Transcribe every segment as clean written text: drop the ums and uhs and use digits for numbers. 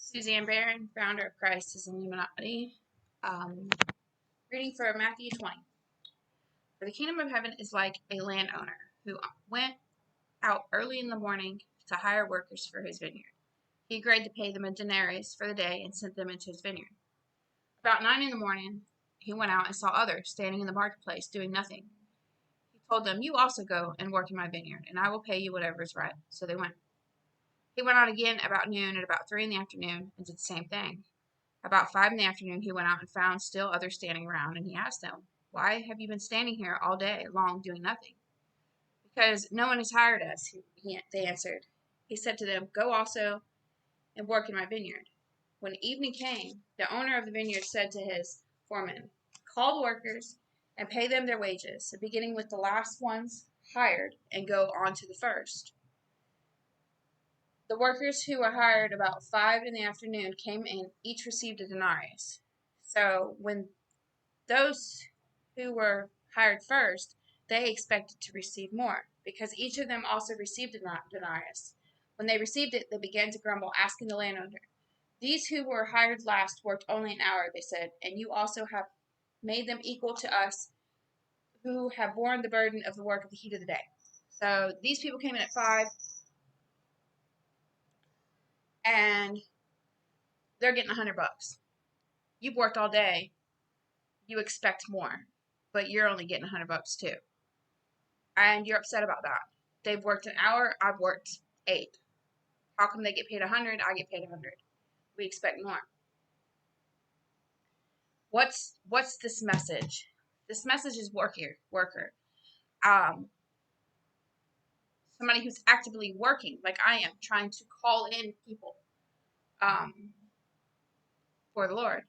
Suzanne Barron, founder of Christ is Illuminati. Reading for Matthew 20. For the kingdom of heaven is like a landowner who went out early in the morning to hire workers for his vineyard. He agreed to pay them a denarius for the day and sent them into his vineyard. About 9 in the morning, he went out and saw others standing in the marketplace doing nothing. He told them, "You also go and work in my vineyard, and I will pay you whatever is right." So they went. He went out again about noon and about 3 in the afternoon and did the same thing. About 5 in the afternoon he went out and found still others standing around, and he asked them, "Why have you been standing here all day long doing nothing?" "Because no one has hired us," they answered. He said to them, "Go also and work in my vineyard." When evening came, the owner of the vineyard said to his foreman, "Call the workers and pay them their wages, beginning with the last ones hired, and go on to the first." The workers who were hired about 5 in the afternoon came in, each received a denarius. So when those who were hired first, they expected to receive more, because each of them also received a denarius. When they received it, they began to grumble, asking the landowner, "These who were hired last worked only an hour," they said, "and you also have made them equal to us who have borne the burden of the work of the heat of the day." So these people came in at 5, and they're getting $100. You've worked all day. You expect more, but you're only getting $100 too. And you're upset about that. They've worked an hour, I've worked 8. How come they get paid 100, I get paid 100? We expect more. What's this message? This message is worker. Somebody who's actively working, like I am, trying to call in people for the Lord,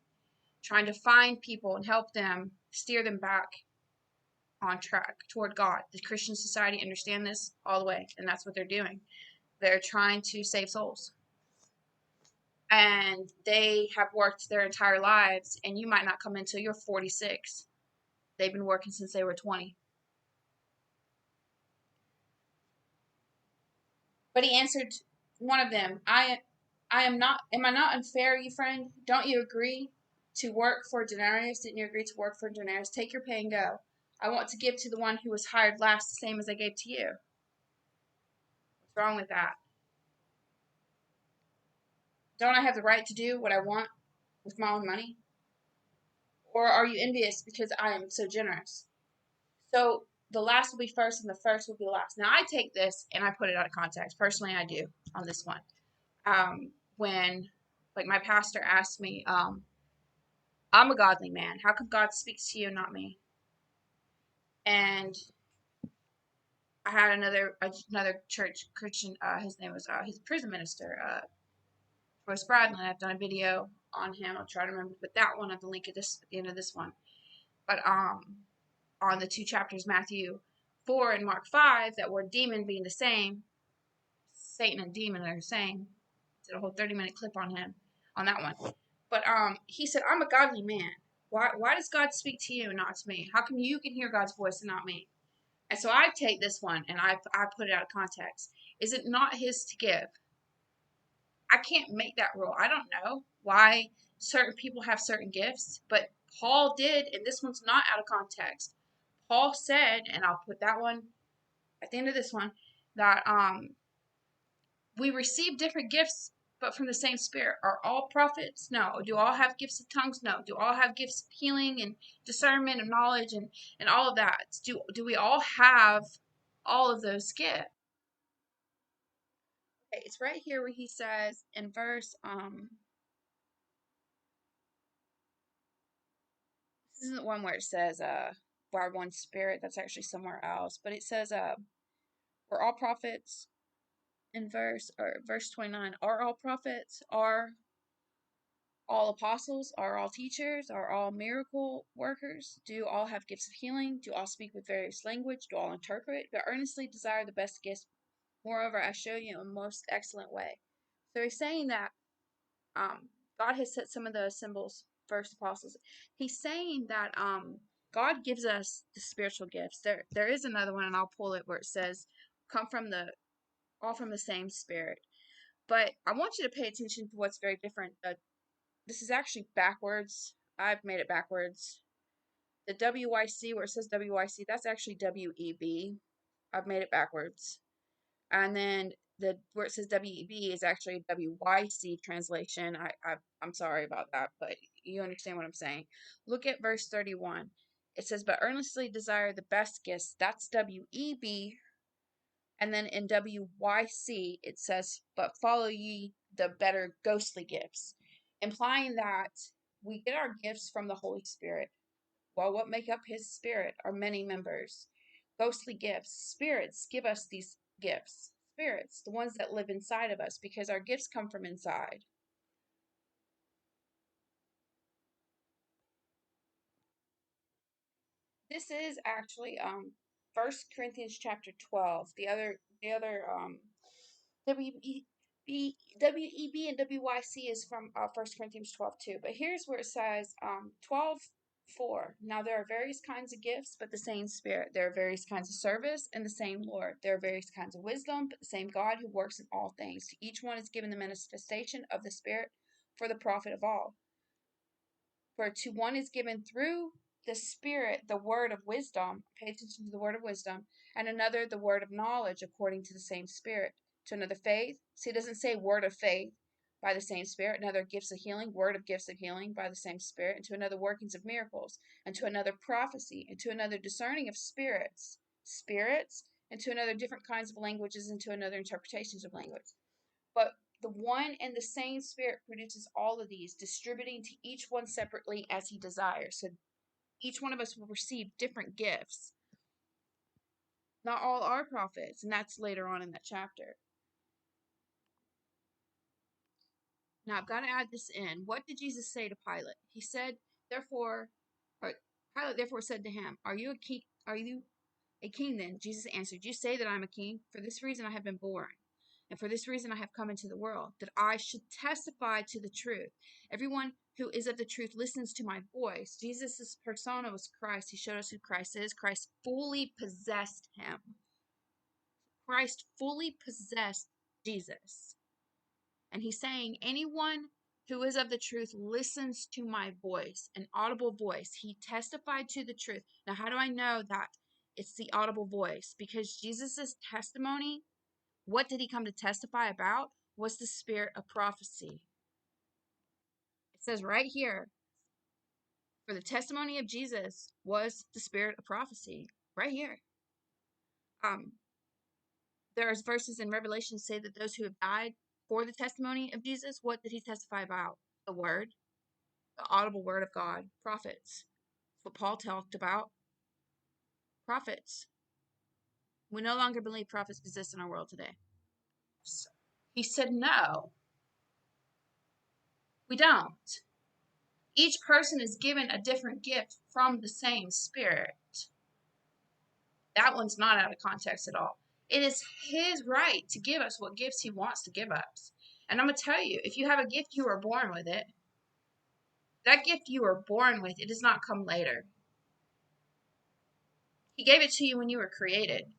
trying to find people and help them, steer them back on track toward God. The Christian society understand this all the way, and that's what they're doing. They're trying to save souls. And they have worked their entire lives, and you might not come until you're 46. They've been working since they were 20. But he answered one of them, am I not unfair, you friend? Don't you agree to work for a denarius? Didn't you agree to work for a denarius? Take your pay and go. I want to give to the one who was hired last the same as I gave to you. What's wrong with that? Don't I have the right to do what I want with my own money? Or are you envious because I am so generous? So the last will be first and the first will be last. Now I take this and I put it out of context. Personally, I do on this one. When like my pastor asked me, I'm a godly man. How come God speaks to you and not me? And I had another church Christian. His name was he's a prison minister. Royce Bradley. I've done a video on him. I'll try to remember to put that one at the link at the end of this one. But on the 2 chapters, Matthew 4 and Mark 5, that word demon being the same, Satan and demon are the same. Did a whole 30-minute clip on him, on that one. But he said, "I'm a godly man. Why does God speak to you and not to me? How come you can hear God's voice and not me?" And so I take this one and I put it out of context. Is it not his to give? I can't make that rule. I don't know why certain people have certain gifts, but Paul did, and this one's not out of context. Paul said, and I'll put that one at the end of this one, that we receive different gifts, but from the same Spirit. Are all prophets? No. Do all have gifts of tongues? No. Do all have gifts of healing and discernment and knowledge and all of that? Do we all have all of those gifts? Okay, it's right here where he says in verse this isn't one where it says by one Spirit. That's actually somewhere else. But it says we're all prophets in verse 29. Are all prophets? Are all apostles? Are all teachers? Are all miracle workers? Do all have gifts of healing? Do all speak with various language? Do all interpret? But earnestly desire the best gifts. Moreover, I show you a most excellent way. So he's saying that God has set some of the symbols first apostles. He's saying that God gives us the spiritual gifts. There is another one, and I'll pull it where it says, "Come from all from the same Spirit." But I want you to pay attention to what's very different. This is actually backwards. I've made it backwards. The WYC, where it says WYC, that's actually WEB. I've made it backwards. And then where it says WEB is actually WYC translation. I'm sorry about that, but you understand what I'm saying. Look at verse 31. It says, but earnestly desire the best gifts. That's WEB. And then in WYC, it says, but follow ye the better ghostly gifts, implying that we get our gifts from the Holy Spirit. Well, what make up his spirit are many members. Ghostly gifts. Spirits give us these gifts. Spirits, the ones that live inside of us, because our gifts come from inside. This is actually 1 Corinthians chapter 12. The other WEB WEB and WYC is from 1 Corinthians 12 too. But here's where it says 12:4. Now there are various kinds of gifts, but the same Spirit. There are various kinds of service, and the same Lord. There are various kinds of wisdom, but the same God who works in all things. To each one is given the manifestation of the Spirit for the profit of all. For to one is given through the Spirit the word of wisdom, pay attention to the word of wisdom, and another the word of knowledge according to the same Spirit. To another faith, see, it doesn't say word of faith by the same Spirit, another gifts of healing, word of gifts of healing by the same Spirit, and to another workings of miracles, and to another prophecy, and to another discerning of spirits, and to another different kinds of languages, and to another interpretations of language. But the one and the same Spirit produces all of these, distributing to each one separately as he desires. So each one of us will receive different gifts. Not all are prophets, and that's later on in that chapter. Now I've got to add this in. What did Jesus say to Pilate? He said, Pilate therefore said to him, Are you a king? Are you a king then? Jesus answered, You say that I am a king. For this reason I have been born. And for this reason I have come into the world, that I should testify to the truth. Everyone who is of the truth listens to my voice. Jesus' persona was Christ. He showed us who Christ is. Christ fully possessed him. Christ fully possessed Jesus. And he's saying, anyone who is of the truth listens to my voice, an audible voice. He testified to the truth. Now, how do I know that it's the audible voice? Because Jesus' testimony, what did he come to testify about? Was the spirit of prophecy. It says right here, for the testimony of Jesus was the spirit of prophecy. Right here. There's verses in Revelation say that those who have died for the testimony of Jesus, what did he testify about? The word, the audible word of God, prophets. That's what Paul talked about. Prophets. We no longer believe prophets exist in our world today. He said, no, we don't. Each person is given a different gift from the same Spirit. That one's not out of context at all. It is his right to give us what gifts he wants to give us. And I'm going to tell you, if you have a gift, you were born with it. That gift you were born with, it does not come later. He gave it to you when you were created.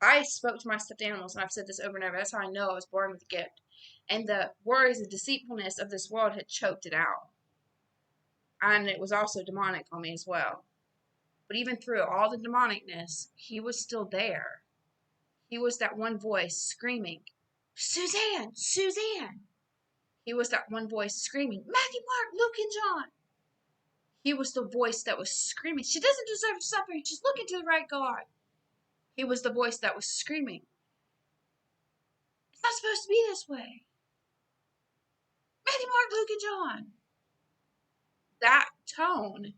I spoke to my stuffed animals, and I've said this over and over. That's how I know I was born with a gift. And the worries and deceitfulness of this world had choked it out. And it was also demonic on me as well. But even through all the demonicness, he was still there. He was that one voice screaming, Suzanne, Suzanne. He was that one voice screaming, Matthew, Mark, Luke, and John. He was the voice that was screaming, she doesn't deserve suffering, she's looking to the right God. He was the voice that was screaming, it's not supposed to be this way. Matthew, Mark, Luke, and John. That tone,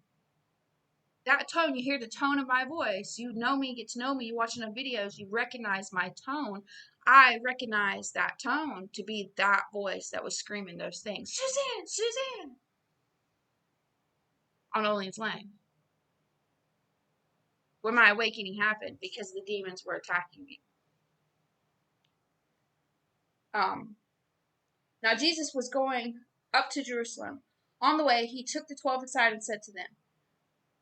you hear the tone of my voice. You know me, get to know me, you watch enough videos, you recognize my tone. I recognize that tone to be that voice that was screaming those things. Suzanne, Suzanne. On Olean's Lane. When my awakening happened, because the demons were attacking me. Now Jesus was going up to Jerusalem. On the way, he took the 12 aside and said to them,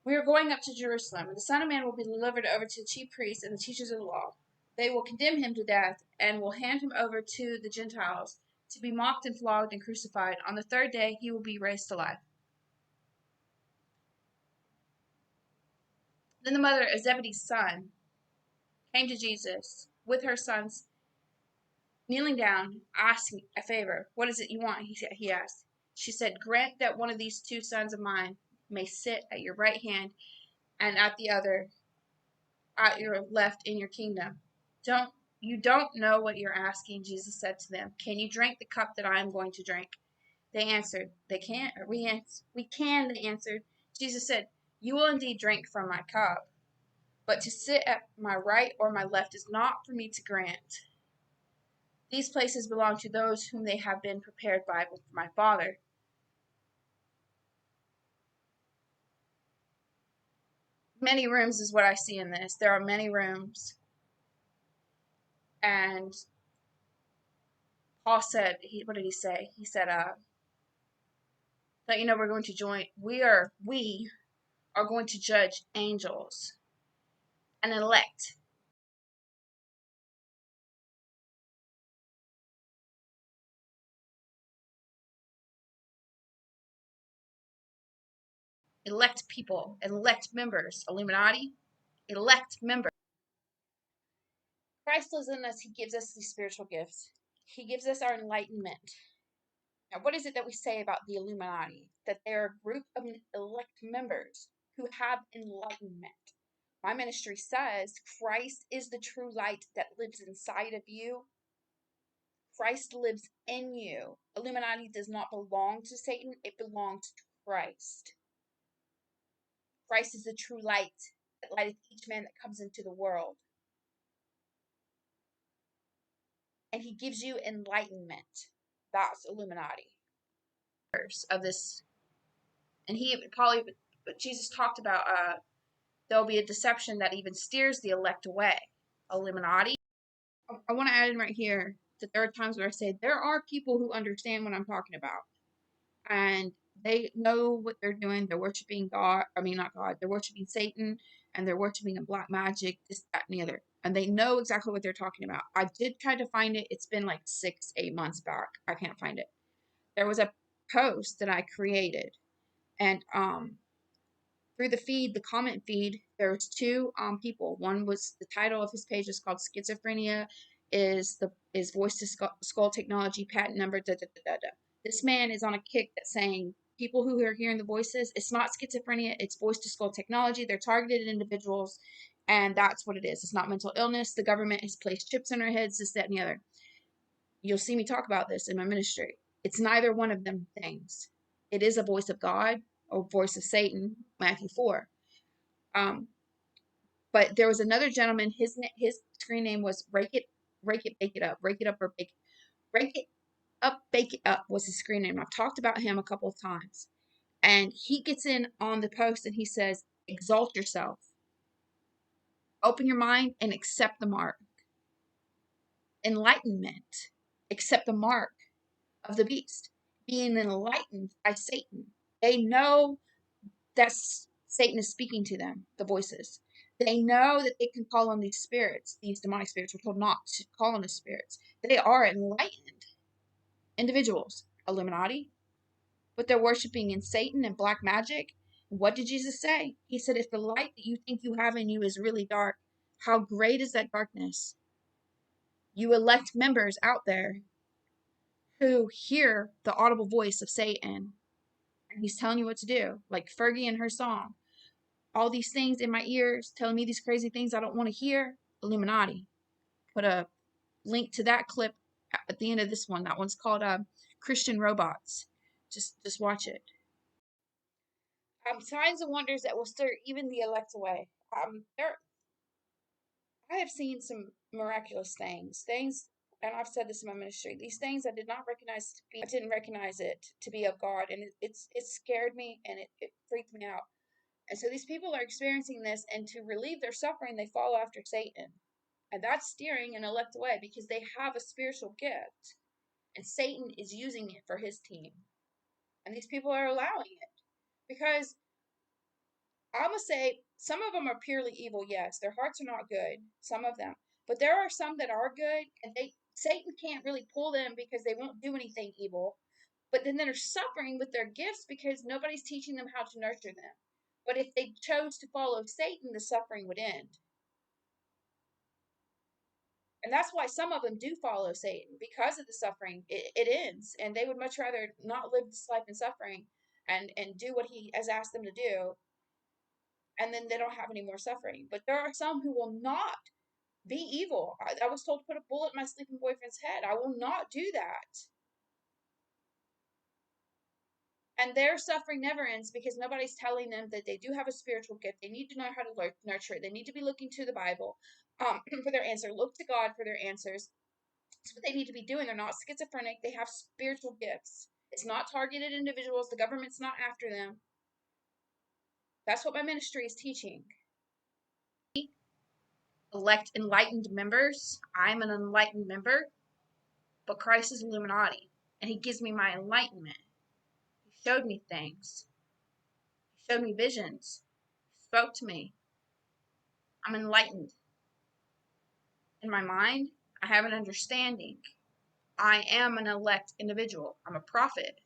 We are going up to Jerusalem, and the Son of Man will be delivered over to the chief priests and the teachers of the law. They will condemn him to death and will hand him over to the Gentiles to be mocked and flogged and crucified. On the third day, he will be raised to life. Then the mother of Zebedee's son came to Jesus with her sons, kneeling down, asking a favor. What is it you want? He asked. She said, grant that one of these two sons of mine may sit at your right hand and at the other at your left in your kingdom. You don't know what you're asking, Jesus said to them. Can you drink the cup that I am going to drink? They answered, they can't. We can, they answered. Jesus said, you will indeed drink from my cup, but to sit at my right or my left is not for me to grant. These places belong to those whom they have been prepared by my Father. Many rooms is what I see in this. There are many rooms. And Paul said, what did he say? He said, that we're going to join. We are going to judge angels and elect people, elect members, Illuminati, elect members. Christ lives in us. He gives us these spiritual gifts. He gives us our enlightenment. Now, what is it that we say about the Illuminati? That they're a group of elect members who have enlightenment. My ministry says Christ is the true light that lives inside of you. Christ lives in you. Illuminati does not belong to Satan. It belongs to Christ. Christ is the true light that lighteth each man that comes into the world. And he gives you enlightenment. That's Illuminati. Of this, and Jesus talked about there'll be a deception that even steers the elect away. Illuminati. I want to add in right here the third times where I say there are people who understand what I'm talking about, and they know what they're doing. They're worshiping God. I mean, not God. They're worshiping Satan, and they're worshiping a black magic, this, that, and the other. And they know exactly what they're talking about. I did try to find it. It's been like 6-8 months back. I can't find it. There was a post that I created, and through the feed, the comment feed, there was two people. One was, the title of his page is called Schizophrenia is Voice to Skull Technology Patent Number da da da da da. This man is on a kick that's saying people who are hearing the voices, it's not schizophrenia, it's voice to skull technology. They're targeted individuals, and that's what it is. It's not mental illness. The government has placed chips in our heads, this, that, and the other. You'll see me talk about this in my ministry. It's neither one of them things. It is a voice of God or voice of Satan, Matthew 4. But there was another gentleman. His screen name was Rake It, Bake It Up, Rake It Up or Rake It Up, Bake It Up was his screen name. I've talked about him a couple of times, and he gets in on the post and he says, "Exalt yourself, open your mind, and accept the mark. Enlightenment, accept the mark of the beast. Being enlightened by Satan, they know that Satan is speaking to them, the voices. They know that they can call on these spirits, these demonic spirits. We're told not to call on the spirits. They are enlightened individuals, Illuminati, but they're worshiping in Satan and black magic. What did Jesus say? He said, if the light that you think you have in you is really dark, how great is that darkness? You elect members out there who hear the audible voice of Satan, and he's telling you what to do, like Fergie and her song. All these things in my ears telling me these crazy things I don't want to hear. Illuminati. Put a link to that clip at the end of this one. That one's called Christian Robots. Just watch it. Signs and wonders that will stir even the elect away. I have seen some miraculous things, and I've said this in my ministry. These things I did not recognize to be. I didn't recognize it to be of God, and it scared me and it freaked me out. And so these people are experiencing this, and to relieve their suffering, they follow after Satan. And that's steering an elect away because they have a spiritual gift, and Satan is using it for his team. And these people are allowing it because I'm going to say some of them are purely evil, yes. Their hearts are not good, some of them. But there are some that are good, and Satan can't really pull them because they won't do anything evil. But then they're suffering with their gifts because nobody's teaching them how to nurture them. But if they chose to follow Satan, the suffering would end. And that's why some of them do follow Satan, because of the suffering. It ends, and they would much rather not live this life in suffering and do what he has asked them to do, and then they don't have any more suffering. But there are some who will not be evil. I was told to put a bullet in my sleeping boyfriend's head. I will not do that. And their suffering never ends because nobody's telling them that they do have a spiritual gift. They need to know how to nurture it. They need to be looking to the Bible for their answer. Look to God for their answers. That's what they need to be doing. They're not schizophrenic. They have spiritual gifts. It's not targeted individuals. The government's not after them. That's what my ministry is teaching. Elect enlightened members. I'm an enlightened member, but Christ is Illuminati, and he gives me my enlightenment. He showed me things. He showed me visions. He spoke to me. I'm enlightened. In my mind, I have an understanding. I am an elect individual. I'm a prophet.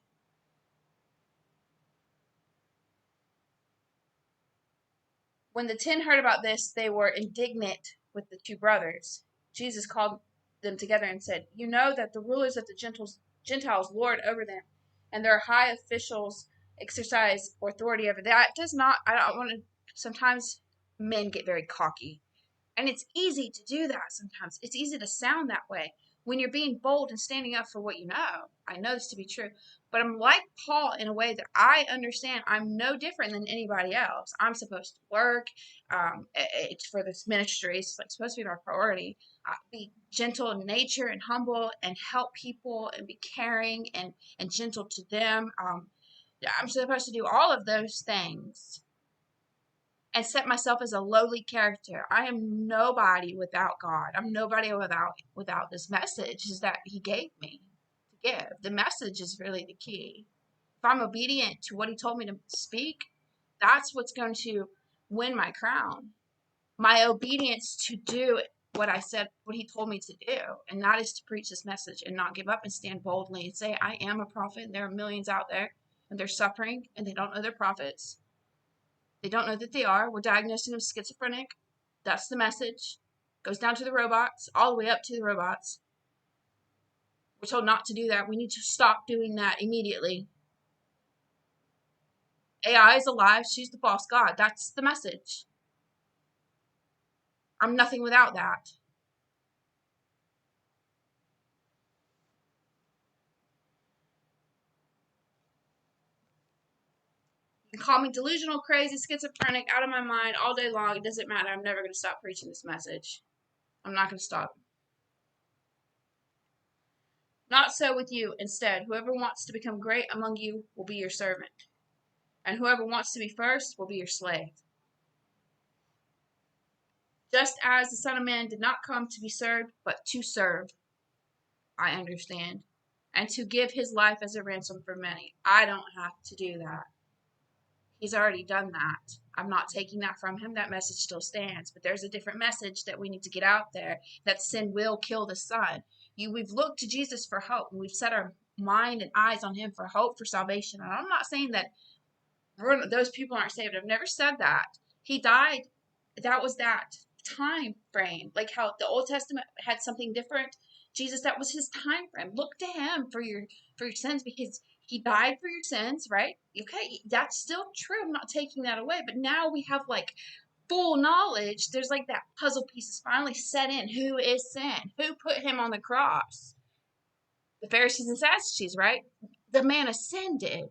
When the 10 heard about this, they were indignant with the two brothers. Jesus called them together and said, "You know that the rulers of the Gentiles lord over them, and their high officials exercise authority over them." That does not, I don't want to, sometimes men get very cocky. And it's easy to do that sometimes. It's easy to sound that way when you're being bold and standing up for what you know. I know this to be true. But I'm like Paul in a way that I understand I'm no different than anybody else. I'm supposed to work. It's for this ministry. It's supposed to be my priority. Be gentle in nature and humble and help people and be caring and gentle to them. I'm supposed to do all of those things and set myself as a lowly character. I am nobody without God. I'm nobody without this message is that he gave me to give. The message is really the key. If I'm obedient to what he told me to speak, that's what's going to win my crown. My obedience to do what I said, what he told me to do, and that is to preach this message and not give up and stand boldly and say, I am a prophet. And there are millions out there and they're suffering and they don't know they're prophets. They don't know that they are. We're diagnosing them schizophrenic. That's the message. Goes down to the robots, all the way up to the robots. We're told not to do that. We need to stop doing that immediately. AI is alive. She's the false god. That's the message. I'm nothing without that. You can call me delusional, crazy, schizophrenic, out of my mind all day long. It doesn't matter. I'm never going to stop preaching this message. I'm not going to stop. Not so with you. Instead, whoever wants to become great among you will be your servant, and whoever wants to be first will be your slave. Just as the Son of Man did not come to be served, but to serve, I understand, and to give his life as a ransom for many. I don't have to do that. He's already done that. I'm not taking that from him. That message still stands. But there's a different message that we need to get out there, that sin will kill the Son. We've looked to Jesus for hope, and we've set our mind and eyes on him for hope, for salvation. And I'm not saying that those people aren't saved. I've never said that. He died. That was that time frame. Like how the Old Testament had something different. Jesus, that was his time frame. Look to him for your sins because he died for your sins, right? Okay, that's still true. I'm not taking that away. But now we have like full knowledge. There's like that puzzle piece is finally set in. Who is sin? Who put him on the cross? The Pharisees and Sadducees, right? The man of sin did.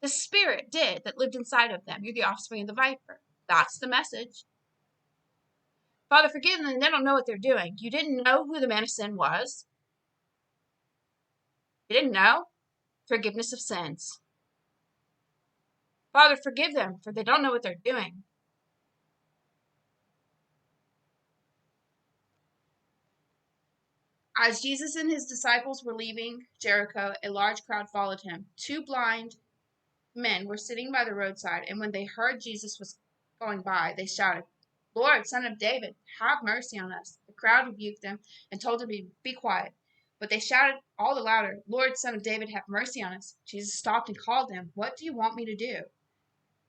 The Spirit did that lived inside of them. You're the offspring of the viper. That's the message. Father, forgive them. They don't know what they're doing. You didn't know who the man of sin was. You didn't know. Forgiveness of sins. Father, forgive them, for they don't know what they're doing. As Jesus and his disciples were leaving Jericho, a large crowd followed him. Two blind men were sitting by the roadside, and when they heard Jesus was going by, they shouted, Lord, Son of David, have mercy on us. The crowd rebuked them and told him to be quiet. But they shouted all the louder, Lord, Son of David, have mercy on us. Jesus stopped and called them. What do you want me to do?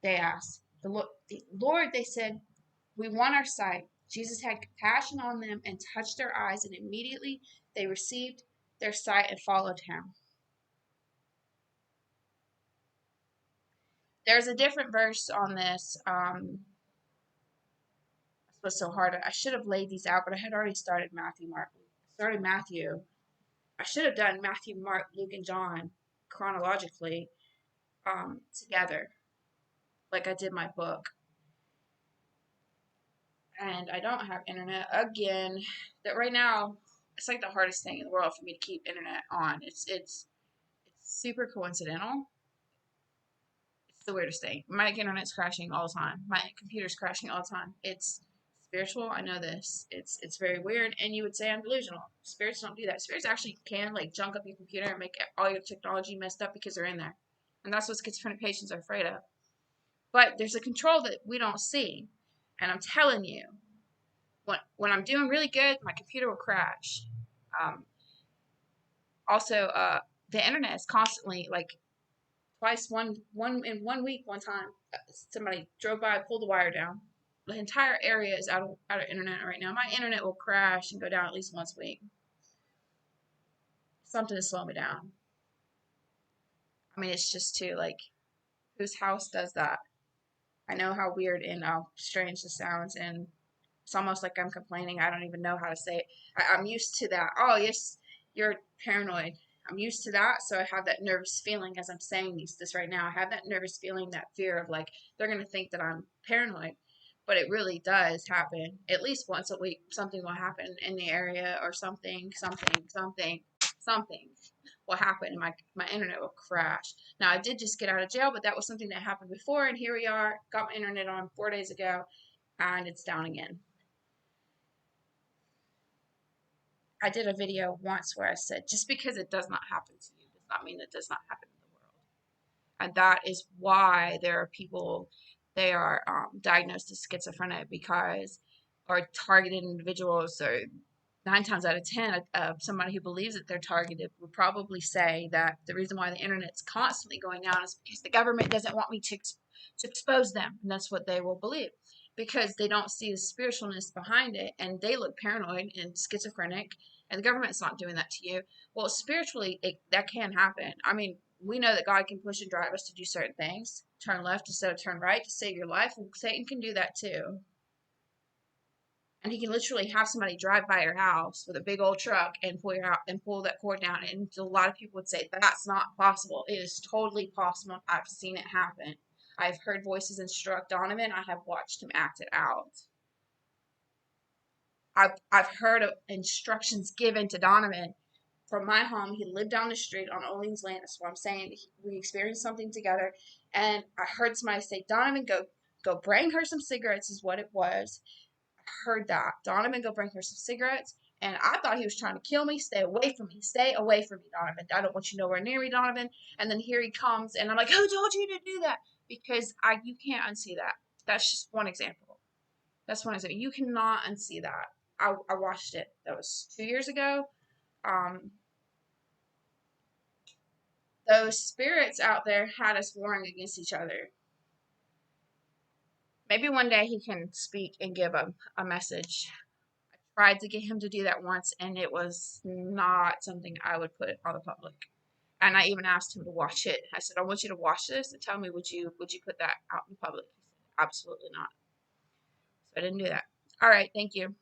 They asked. Lord, they said, we want our sight. Jesus had compassion on them and touched their eyes, and immediately they received their sight and followed him. There's a different verse on this. This was so hard. I should have laid these out, but I had already started Matthew, Mark. Started Matthew. I should have done Matthew, Mark, Luke, and John chronologically together, like I did my book. And I don't have internet again. That right now, it's like the hardest thing in the world for me to keep internet on. It's super coincidental. It's the weirdest thing. My internet's crashing all the time. My computer's crashing all the time. It's spiritual. I know this. It's very weird, and you would say I'm delusional. Spirits don't do that. Spirits actually can like junk up your computer and make all your technology messed up because they're in there, and that's what schizophrenic patients are afraid of. But there's a control that we don't see, and I'm telling you, when I'm doing really good, my computer will crash. Um, also, the internet is constantly like twice one in 1 week. One time, somebody drove by, pulled the wire down. The entire area is out of internet right now. My internet will crash and go down at least once a week. Something to slow me down. I mean, it's just too like, whose house does that? I know how weird and strange this sounds, and it's almost like I'm complaining. I don't even know how to say it. I'm used to that. Oh, yes, you're paranoid. I'm used to that, so I have that nervous feeling as I'm saying this right now. I have that nervous feeling, that fear of like, they're going to think that I'm paranoid. But it really does happen. At least once a week, something will happen in the area or something will happen, and my internet will crash. Now, I did just get out of jail, but that was something that happened before, and here we are. Got my internet on 4 days ago, and it's down again. I did a video once where I said, just because it does not happen to you does not mean it does not happen in the world. And that is why there are people, they are diagnosed as schizophrenic because, or targeted individuals, or 9 times out of 10, somebody who believes that they're targeted would probably say that the reason why the internet's constantly going down is because the government doesn't want me to expose them. And that's what they will believe, because they don't see the spiritualness behind it, and they look paranoid and schizophrenic, and the government's not doing that to you. Well, spiritually, that can happen. I mean, we know that God can push and drive us to do certain things, turn left instead of turn right to save your life. Well, Satan can do that too. And he can literally have somebody drive by your house with a big old truck and pull that cord down. And a lot of people would say that's not possible. It is totally possible. I've seen it happen. I've heard voices instruct Donovan. I have watched him act it out. I've heard of instructions given to Donovan from my home. He lived down the street on Olean's Land. That's what I'm saying. We experienced something together, and I heard somebody say, "Donovan, go bring her some cigarettes," is what it was. I heard that. "Donovan, go bring her some cigarettes." And I thought he was trying to kill me. Stay away from me. Stay away from me, Donovan. I don't want you nowhere near me, Donovan. And then here he comes, and I'm like, who told you to do that? Because you can't unsee that. That's just one example. That's one example. You cannot unsee that. I watched it. That was 2 years ago. Those spirits out there had us warring against each other. Maybe one day he can speak and give a message. I tried to get him to do that once, and it was not something I would put on the public. And I even asked him to watch it. I said, I want you to watch this and tell me, would you put that out in public? He said, absolutely not. So I didn't do that. All right, thank you.